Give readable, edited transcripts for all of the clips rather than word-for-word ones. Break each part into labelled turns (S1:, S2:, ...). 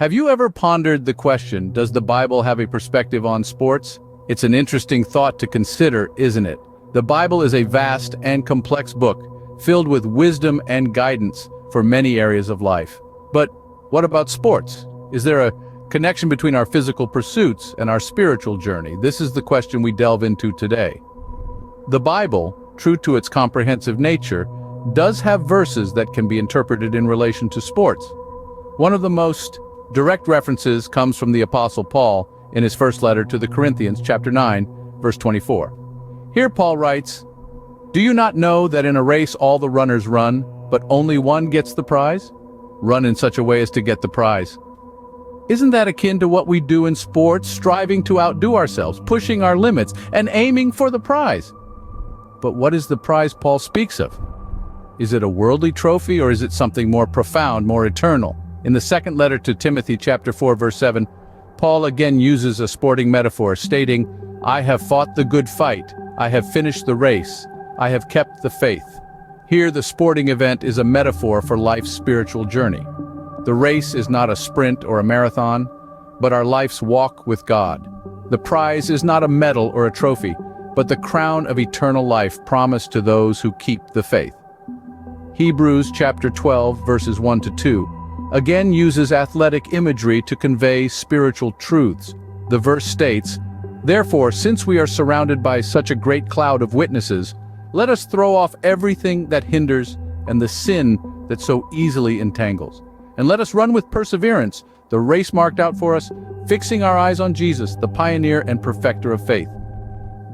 S1: Have you ever pondered the question, does the Bible have a perspective on sports? It's an interesting thought to consider, isn't it? The Bible is a vast and complex book, filled with wisdom and guidance for many areas of life. But what about sports? Is there a connection between our physical pursuits and our spiritual journey? This is the question we delve into today. The Bible, true to its comprehensive nature, does have verses that can be interpreted in relation to sports. One of the most direct references comes from the Apostle Paul in his first letter to the Corinthians, chapter 9, verse 24. Here Paul writes, "Do you not know that in a race all the runners run, but only one gets the prize? Run in such a way as to get the prize." Isn't that akin to what we do in sports, striving to outdo ourselves, pushing our limits, and aiming for the prize? But what is the prize Paul speaks of? Is it a worldly trophy, or is it something more profound, more eternal? In the second letter to Timothy, chapter 4, verse 7, Paul again uses a sporting metaphor, stating, "I have fought the good fight, I have finished the race, I have kept the faith." Here the sporting event is a metaphor for life's spiritual journey. The race is not a sprint or a marathon, but our life's walk with God. The prize is not a medal or a trophy, but the crown of eternal life promised to those who keep the faith. Hebrews chapter 12, verses 1 to 2, again uses athletic imagery to convey spiritual truths. The verse states, "Therefore, since we are surrounded by such a great cloud of witnesses, let us throw off everything that hinders and the sin that so easily entangles. And let us run with perseverance the race marked out for us, fixing our eyes on Jesus, the pioneer and perfecter of faith."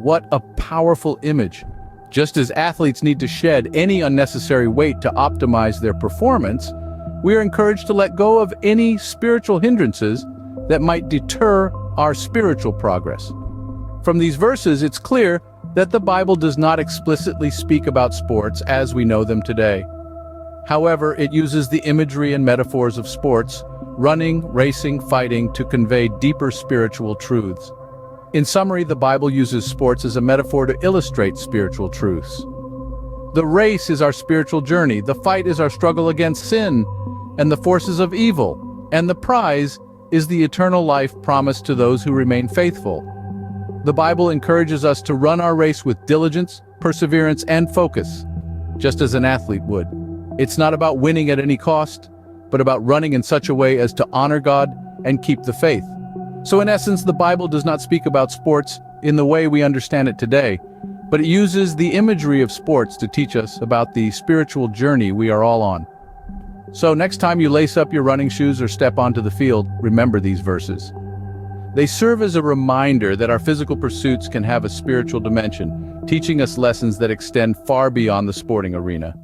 S1: What a powerful image! Just as athletes need to shed any unnecessary weight to optimize their performance, we are encouraged to let go of any spiritual hindrances that might deter our spiritual progress. From these verses, it's clear that the Bible does not explicitly speak about sports as we know them today. However, it uses the imagery and metaphors of sports, running, racing, fighting, to convey deeper spiritual truths. In summary, the Bible uses sports as a metaphor to illustrate spiritual truths. The race is our spiritual journey, the fight is our struggle against sin and the forces of evil, and the prize is the eternal life promised to those who remain faithful. The Bible encourages us to run our race with diligence, perseverance, and focus, just as an athlete would. It's not about winning at any cost, but about running in such a way as to honor God and keep the faith. So in essence, the Bible does not speak about sports in the way we understand it today, but it uses the imagery of sports to teach us about the spiritual journey we are all on. So next time you lace up your running shoes or step onto the field, remember these verses. They serve as a reminder that our physical pursuits can have a spiritual dimension, teaching us lessons that extend far beyond the sporting arena.